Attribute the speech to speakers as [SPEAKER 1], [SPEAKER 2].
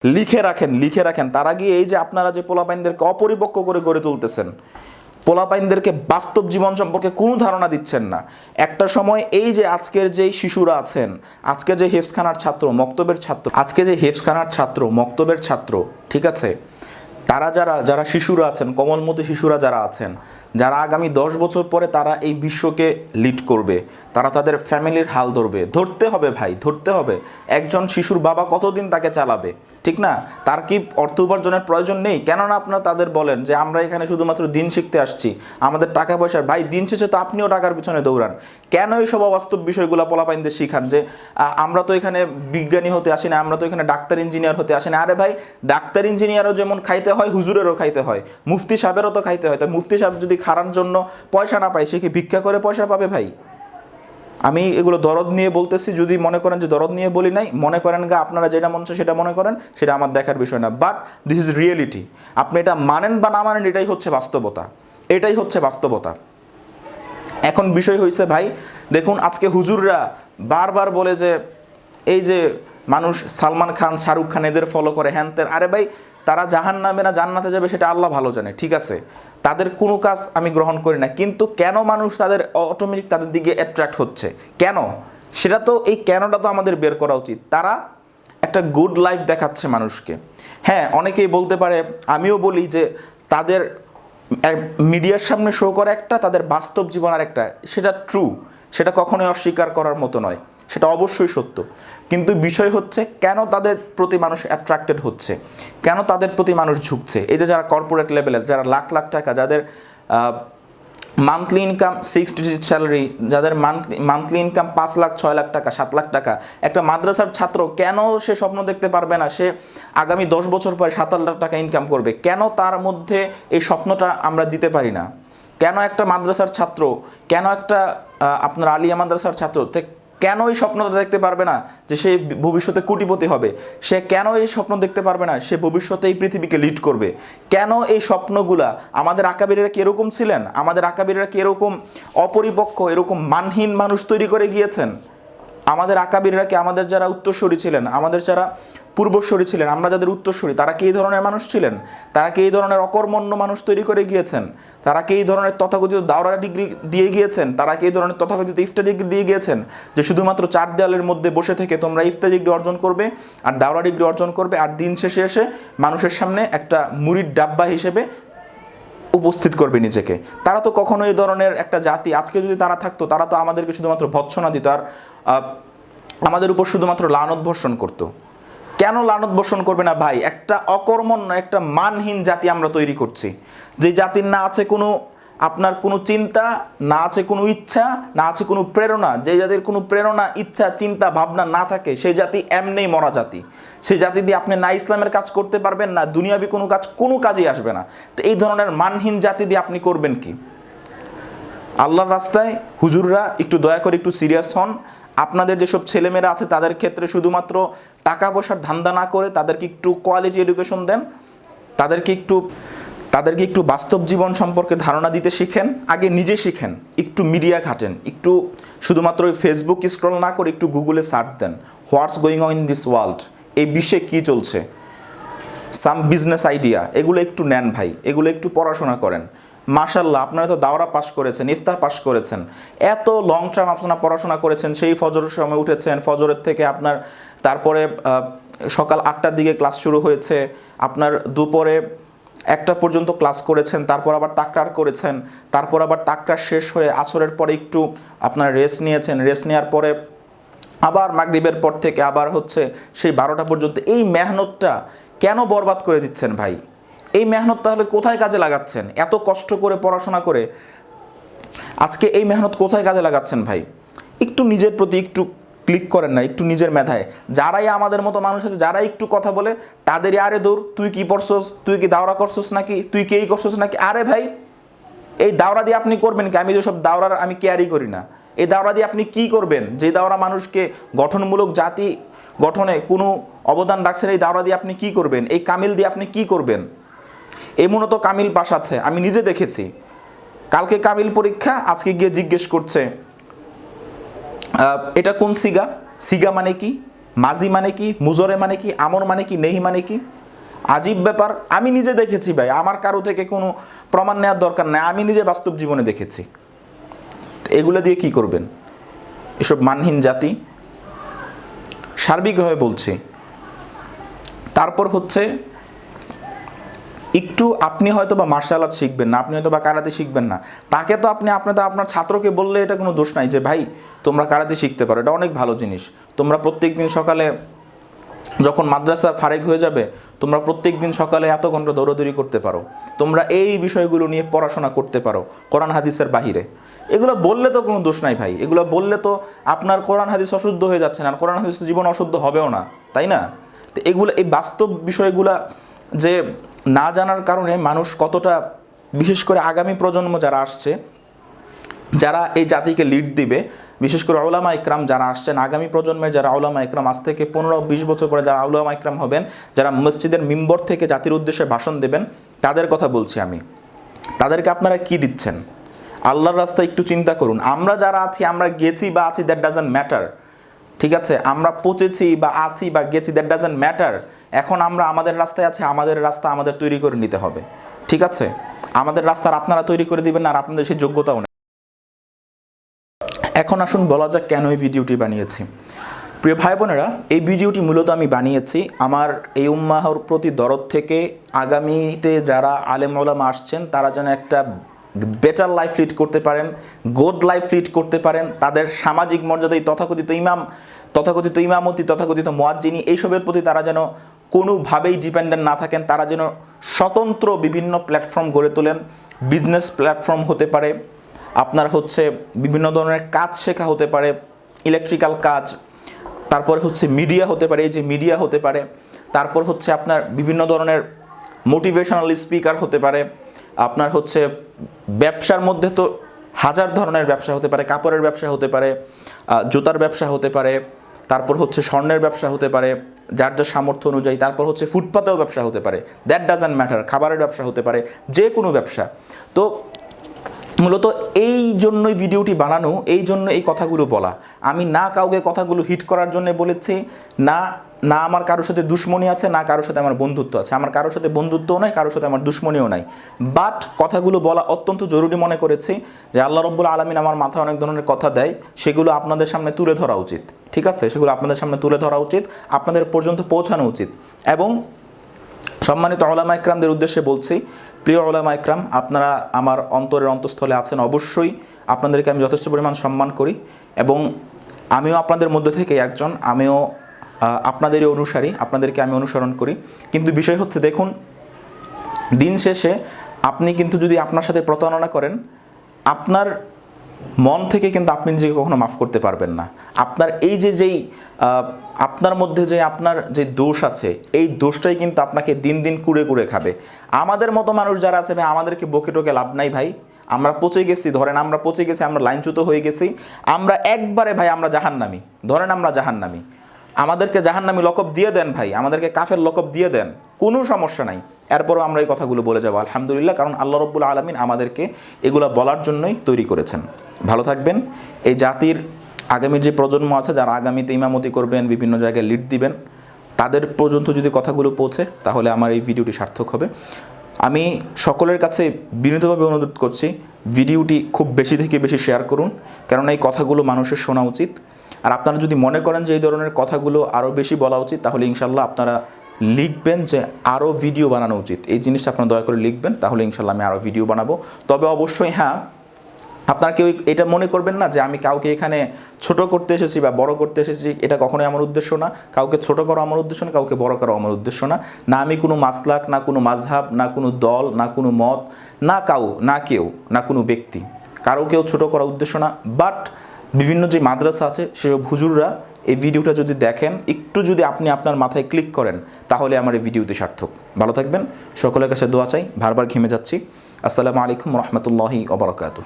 [SPEAKER 1] লিখে রাখেন। তার আগে এই যে আপনারা যে পোলাপাইনদেরকে অপরিপক্ক করে গড়ে তুলতেছেন, পোলাপাইনদেরকে বাস্তব জীবন সম্পর্কে কোনো ধারণা দিচ্ছেন না। একটা সময় এই যে আজকের যেই শিশুরা আছেন, আজকে যে হেফজখানার ছাত্র, মক্তবের ছাত্র, ঠিক আছে, তারা যারা শিশুরা আছেন, কোমলমতি শিশুরা যারা আছেন, যারা আগামী 10 বছর পরে তারা এই বিশ্বকে লিড করবে, তারা তাদের ফ্যামিলির হাল ধরতে হবে ভাই, ধরতে হবে। একজন শিশুর বাবা কতদিন তাকে চালাবে, ঠিক না? তার কি অর্থ উপার্জনের প্রয়োজন নেই? কেননা আপনারা তাদের বলেন যে আমরা এখানে শুধুমাত্র দিন শিখতে আসছি, আমাদের টাকা পয়সার, ভাই দিন শেষে তো আপনিও টাকার পিছনে দৌড়ান। কেন এইসব অবাস্তব বিষয়গুলো পোলাপাইনদের শিখান যে আমরা তো এখানে বিজ্ঞানী হতে আসি না, আমরা তো এখানে ডাক্তার ইঞ্জিনিয়ার হতে আসি না? আরে ভাই, ডাক্তার ইঞ্জিনিয়ারও যেমন খাইতে হয়, হুজুরেরও খাইতে হয়, মুফতি সাহেবেরও তো খাইতে হয়। তাই মুফতি সাহেব যদি খাওয়ার জন্য পয়সা না পায়, সে কি ভিক্ষা করে পয়সা পাবে ভাই? আমি এগুলো দরদ নিয়ে বলতেছি, যদি মনে করেন যে দরদ নিয়ে বলি নাই, মনে করেন গা আপনারা যেটা মন চায় সেটা মনে করেন, সেটা আমার দেখার বিষয় না। But this is reality. আপনি এটা মানেন বা না মানেন, এটাই হচ্ছে বাস্তবতা। এখন বিষয় হয়েছে ভাই, দেখুন আজকে হুজুররা বারবার বলে যে এই যে মানুষ সালমান খান, শাহরুখ খান এদের ফলো করে, হ্যান ত্যান। আরে ভাই, তারা জাহান্নামে না জান্নাতে যাবে সেটা আল্লাহ ভালো জানে, ঠিক আছে? তাদের কোনো কাজ আমি গ্রহণ করি না, কিন্তু কেন মানুষ তাদের অটোমেটিক তাদের দিকে অ্যাট্রাক্ট হচ্ছে, কেন? সেটা তো, এই কেনটা তো আমাদের বের করা উচিত। তারা একটা গুড লাইফ দেখাচ্ছে মানুষকে। হ্যাঁ, অনেকেই বলতে পারে, আমিও বলি যে তাদের মিডিয়ার সামনে শো করে একটা, তাদের বাস্তব জীবন আর একটা, সেটা ট্রু, সেটা কখনোই অস্বীকার করার মতো নয়, সেটা অবশ্যই সত্য। কিন্তু বিষয় হচ্ছে কেন তাদের প্রতি মানুষ অ্যাট্রাক্টেড হচ্ছে, কেন তাদের প্রতি মানুষ ঝুঁকছে? এই যে যারা কর্পোরেট লেভেলের, যারা লাখ লাখ টাকা, যাদের মান্থলি ইনকাম 6 ডিজিট স্যালারি, যাদের মান্থলি ইনকাম 5 লাখ, 6 লাখ টাকা, 7 লাখ টাকা, একটা মাদ্রাসার ছাত্র কেন সে স্বপ্ন দেখতে পারবে না সে আগামী 10 বছর পরে 7 লাখ টাকা ইনকাম করবে? কেন তার মধ্যে এই স্বপ্নটা আমরা দিতে পারি না? কেন একটা মাদ্রাসার ছাত্র, কেন একটা আপনার আলিয়া মাদ্রাসার ছাত্র কেন এই স্বপ্নটা দেখতে পারবে না যে সে ভবিষ্যতে কোটিপতি হবে? সে কেন এই স্বপ্ন দেখতে পারবে না সে ভবিষ্যতে এই পৃথিবীকে লিড করবে? কেন এই স্বপ্নগুলা? আমাদের আকাবিরেরা কি এরকম ছিলেন? আমাদের আকাবিরেরা কি এরকম অপরিপক্ক, এরকম মানহীন মানুষ তৈরি করে গিয়েছেন? আমাদের আকাবিররা কি, আমাদের যারা উত্তরসূরি ছিলেন, আমাদের যারা পূর্বসূরি ছিলেন, আমরা যাদের উত্তরসূরি, তারা কি এই ধরনের মানুষ ছিলেন? তারা কি এই ধরনের অকর্মণ্য মানুষ তৈরি করে গিয়েছেন? তারা কি এই ধরনের তথাকথিত দাওরা ডিগ্রি দিয়ে গিয়েছেন? তারা কি এই ধরনের তথাকথিত ইফতা ডিগ্রি দিয়ে গিয়েছেন যে শুধুমাত্র 4 দেয়ালের মধ্যে বসে থেকে তোমরা ইফতা ডিগ্রি অর্জন করবে আর দাওরা ডিগ্রি অর্জন করবে, আর দিন শেষে এসে মানুষের সামনে একটা মুড়ির ডাব্বা হিসেবে উপস্থিত করবে নিজেকে? তারা তো কখনো এই ধরনের একটা জাতি, আজকে যদি তারা থাকতো, তারা তো আমাদেরকে শুধুমাত্র ভৎসনা দিত আর আমাদের উপর শুধুমাত্র লানত বর্ষণ করতো। কেন লানত বর্ষণ করবে না ভাই? একটা অকর্মণ্য, একটা মানহীন জাতি আমরা তৈরি করছি, যে জাতির না আছে কোনো আপনার কোনো চিন্তা, না আছে কোনো ইচ্ছা, না আছে কোনো প্রেরণা। যে জাতির কোনো প্রেরণা, ইচ্ছা, চিন্তা, ভাবনা না থাকে, সেই জাতি এমনিই মরা জাতি। সেই জাতি দিয়ে আপনি না ইসলামের কাজ করতে পারবেন, না দুনিয়াবি কোনো কাজেই আসবে না। তো এই ধরনের মানহীন জাতি দিয়ে আপনি করবেন কি? আল্লাহর রাস্তায় হুজুররা একটু দয়া করে একটু সিরিয়াস হন। আপনাদের যেসব ছেলেমেয়েরা আছে তাদের ক্ষেত্রে শুধুমাত্র টাকা পয়সার ধান্দা না করে তাদেরকে একটু কোয়ালিটি এডুকেশন দেন, তাদেরকে একটু বাস্তব জীবন সম্পর্কে ধারণা দিতে শিখেন। আগে নিজে শিখেন, একটু মিডিয়া ঘাটেন, একটু শুধুমাত্র ওই ফেসবুক স্ক্রল না করে একটু গুগলে সার্চ দেন, what's going on in this world, এই বিশ্বে কী চলছে, সাম বিজনেস আইডিয়া, এগুলো একটু নেন ভাই, এগুলো একটু পড়াশোনা করেন। মাশাল্লাহ, আপনারা তো দাওরা পাস করেছেন, ইফতাহ পাস করেছেন, এত লং টার্ম আপনারা পড়াশোনা করেছেন, সেই ফজরের সময় উঠেছেন, ফজরের থেকে আপনার তারপরে সকাল 8টার দিকে ক্লাস শুরু হয়েছে, আপনার দুপুরে 1টা পর্যন্ত ক্লাস করেছেন, তারপর আবার তাকরার করেছেন, তারপর আবার তাকরার শেষ হয়ে আসরের পরে একটু আপনার রেস্ট নিয়েছেন, রেস্ট নেওয়ার পরে আবার মাগরিবের পর থেকে আবার হচ্ছে সেই 12টা পর্যন্ত। এই মেহনতটা কেন বরবাদ করে দিচ্ছেন ভাই? এই মেহনত তাহলে কোথায় কাজে লাগাচ্ছেন? এত কষ্ট করে পড়াশোনা করে আজকে এই মেহনত কোথায় কাজে লাগাচ্ছেন ভাই? একটু নিজের প্রতি একটু ক্লিক করেন না, একটু নিজের মেধায়। যারাই আমাদের মতো মানুষ আছে, যারা একটু কথা বলে, তাদেরই আরে দৌড়, তুই কি পড়ছস, তুই কি দাওরা করছস নাকি, তুই কি এই করছস নাকি? আরে ভাই, এই দাওরা দিয়ে আপনি করবেন কি? আমি যেসব দাওরার আমি কেয়ারই করি না, এই দাওরা দিয়ে আপনি কি করবেন? যে দাওরা মানুষকে গঠনমূলক জাতি গঠনে কোনো অবদান রাখছেন, এই দাওরা দিয়ে আপনি কি করবেন? এই কামিল দিয়ে আপনি কি করবেন? এমনও তো কামিল পাশ আছে, আমি নিজে দেখেছি। কালকে কামিল পরীক্ষা, আজকে গিয়ে জিজ্ঞেস করছে এটা কোন সিগা, সিগা মানে কি, মাজি মানে কি, মুজরে মানে কি, আমর মানে কি, নেহি মানে কি? আজীব ব্যাপার। আমি নিজে দেখেছি ভাই, আমার কারো থেকে কোনো প্রমাণ নেওয়ার দরকার নেই, আমি নিজে বাস্তব জীবনে দেখেছি। এগুলো দিয়ে কি করবেন? এসব মানহীন জাতি, সার্বিকভাবে বলছি। তারপর হচ্ছে একটু আপনি হয়তো বা মার্শাল আর্ট শিখবেন না, আপনি হয়তো বা কারাতে শিখবেন না, তাকে তো আপনি আপনার ছাত্রকে বললে এটা কোনো দোষ নাই যে ভাই তোমরা কারাতে শিখতে পারো, এটা অনেক ভালো জিনিস। তোমরা প্রত্যেক দিন সকালে যখন মাদ্রাসা ফারেক হয়ে যাবে, তোমরা প্রত্যেক দিন সকালে এত ঘন্টা দৌড়াদৌড়ি করতে পারো, তোমরা এই বিষয়গুলো নিয়ে পড়াশোনা করতে পারো কোরআন হাদিসের বাহিরে। এগুলো বললে তো কোনো দোষ নাই ভাই, এগুলো বললে তো আপনার কোরআন হাদিস অশুদ্ধ হয়ে যাচ্ছে না, কোরআন হাদিস জীবন অশুদ্ধ হবেও না, তাই না? তো এগুলো, এই বাস্তব বিষয়গুলা যে না জানার কারণে মানুষ কতটা, বিশেষ করে আগামী প্রজন্ম যারা আসছে, যারা এই জাতিকে লিড দিবে, বিশেষ করে উলামা ইকরাম যারা আসছেন, আগামী প্রজন্মের যারা উলামা ইকরাম, আজ থেকে 15-20 বছর পরে যারা উলামা ইকরাম হবেন, যারা মসজিদের মিম্বর থেকে জাতির উদ্দেশ্যে ভাষণ দেবেন, তাদের কথা বলছি আমি। তাদেরকে আপনারা কি দিচ্ছেন? আল্লাহর রাস্তায় একটু চিন্তা করুন। আমরা যারা আছি, আমরা গেছি বা আছি, দ্যাট ডাজন্ট ম্যাটার, ঠিক আছে? আমরা পচেছি বা আছি বা গেছি, দ্যাট ডাজন্ট ম্যাটার। এখন আমরা আমাদের রাস্তায় আছি, আমাদের রাস্তা আমাদের তৈরি করে নিতে হবে, ঠিক আছে? আমাদের রাস্তার আপনারা তৈরি করে দিবেন না, আর আপনাদের সেই যোগ্যতাও নেই। এখন আসুন বলা যাক কেন এই ভিডিওটি বানিয়েছি। প্রিয় ভাই বোনেরা, এই ভিডিওটি মূলত আমি বানিয়েছি আমার এই উম্মাহর প্রতি দরদ থেকে, আগামীতে যারা আলেম ওলামা আসছেন তারা যেন একটা বেটার লাইফ লিড করতে পারেন, গুড লাইফ লিড করতে পারেন, তাদের সামাজিক মর্যাদায় তথাকথিত ইমামতি, তথাকথিত মুয়াজ্জিনি, এইসবের প্রতি তারা যেন কোনোভাবেই ডিপেন্ডেন্ট না থাকেন, তারা যেন স্বতন্ত্র বিভিন্ন প্ল্যাটফর্ম গড়ে তোলেন। বিজনেস প্ল্যাটফর্ম হতে পারে, আপনার হচ্ছে বিভিন্ন ধরনের কাজ শেখা হতে পারে, ইলেকট্রিক্যাল কাজ, তারপরে হচ্ছে মিডিয়া হতে পারে, এই যে মিডিয়া হতে পারে, তারপর হচ্ছে আপনার বিভিন্ন ধরনের মোটিভেশনাল স্পিকার হতে পারে, আপনার হচ্ছে ব্যবসার মধ্যে তো হাজার ধরনের ব্যবসা হতে পারে, কাপড়ের ব্যবসা হতে পারে, জুতার ব্যবসা হতে পারে, তারপর হচ্ছে স্বর্ণের ব্যবসা হতে পারে যার যার সামর্থ্য অনুযায়ী, তারপর হচ্ছে ফুটপাতেও ব্যবসা হতে পারে, দ্যাট ডাজন্ট ম্যাটার, খাবারের ব্যবসা হতে পারে, যে কোনো ব্যবসা। তো মূলত এই জন্যই ভিডিওটি বানানো, এই জন্য এই কথাগুলো বলা। আমি না কাউকে কথাগুলো হিট করার জন্য বলেছি, না না আমার কারোর সাথে দুশ্মনী আছে, না কারোর সাথে আমার বন্ধুত্ব আছে, আমার কারোর সাথে বন্ধুত্বও নাই, কারোর সাথে আমার দুশ্মনীও নাই। বাট কথাগুলো বলা অত্যন্ত জরুরি মনে করেছি যে আল্লাহ রাব্বুল আলামিন আমার মাথায় অনেক ধরনের কথা দেয়, সেগুলো আপনাদের সামনে তুলে ধরা উচিত, ঠিক আছে? সেগুলো আপনাদের সামনে তুলে ধরা উচিত, আপনাদের পর্যন্ত পৌঁছানো উচিত। এবং সম্মানিত উলামা ইকরামদের উদ্দেশ্যে বলছি, প্রিয় উলামা ইকরাম, আপনারা আমার অন্তরের অন্তঃস্থলে আছেন, অবশ্যই আপনাদেরকে আমি যথেষ্ট পরিমাণ সম্মান করি, এবং আমিও আপনাদের মধ্যে থেকে একজন, আমিও আপনাদেরই অনুসারী, আপনাদেরকে আমি অনুসরণ করি। কিন্তু বিষয় হচ্ছে, দেখুন, দিন শেষে আপনি কিন্তু যদি আপনার সাথে প্রতারণা করেন, আপনার মন থেকে কিন্তু আপনি নিজেকে কখনো মাফ করতে পারবেন না। আপনার এই যেই আপনার মধ্যে যে আপনার যে দোষ আছে, এই দোষটাই কিন্তু আপনাকে দিন দিন কুড়ে কুড়ে খাবে। আমাদের মতো মানুষ যারা আছে ভাই, আমাদেরকে বকে টোকে লাভ নাই ভাই। আমরা পচে গেছি, ধরেন আমরা পচে গেছি, আমরা লাইনচ্যুত হয়ে গেছি, আমরা একবারে ভাই আমরা জাহান্নামী, ধরেন আমরা জাহান্নামী, আমাদেরকে জাহান্নামী লকব দিয়ে দেন ভাই, আমাদেরকে কাফের লকব দিয়ে দেন, কোনো সমস্যা নাই। এরপরও আমরা এই কথাগুলো বলে যাবো আলহামদুলিল্লাহ, কারণ আল্লাহ রাব্বুল আলামিন আমাদেরকে এগুলো বলার জন্যই তৈরি করেছেন। ভালো থাকবেন। এই জাতির আগামী যে প্রজন্ম আছে, যারা আগামীতে ইমামতি করবেন, বিভিন্ন জায়গায় লিড দিবেন, তাদের পর্যন্ত যদি কথাগুলো পৌঁছে, তাহলে আমার এই ভিডিওটি সার্থক হবে। আমি সকলের কাছে বিনীতভাবে অনুরোধ করছি, ভিডিওটি খুব বেশি থেকে বেশি শেয়ার করুন, কেননা এই কথাগুলো মানুষের শোনা উচিত। আর আপনারা যদি মনে করেন যে এই ধরনের কথাগুলো আরও বেশি বলা উচিত, তাহলে ইনশাল্লাহ আপনারা লিখবেন যে আরও ভিডিও বানানো উচিত, এই জিনিসটা আপনারা দয়া করে লিখবেন, তাহলে ইনশাল্লাহ আমি আরও ভিডিও বানাবো। তবে অবশ্যই হ্যাঁ, আপনারা কেউ এটা মনে করবেন না যে আমি কাউকে এখানে ছোট করতে এসেছি বা বড় করতে এসেছি, এটা কখনোই আমার উদ্দেশ্য না। কাউকে ছোট করা আমার উদ্দেশ্য না, কাউকে বড় করা আমার উদ্দেশ্য না। না আমি কোনো মাসলাক, না কোনো মাযহাব, না কোনো দল, না কোনো মত, না কেউ, না কোনো ব্যক্তি, কারো কেউ ছোট করা উদ্দেশ্য না। বাট বিভিন্ন যে মাদ্রাসা আছে, সেসব হুজুররা এই ভিডিওটা যদি দেখেন, একটু যদি আপনি আপনার মাথায় ক্লিক করেন, তাহলে আমার এই ভিডিওতে সার্থক। ভালো থাকবেন, সকলের কাছে দোয়া চাই, বারবার ঘেমে যাচ্ছি। আসসালামু আলাইকুম রহমতুল্লাহি ওয়া বারাকাতুহু।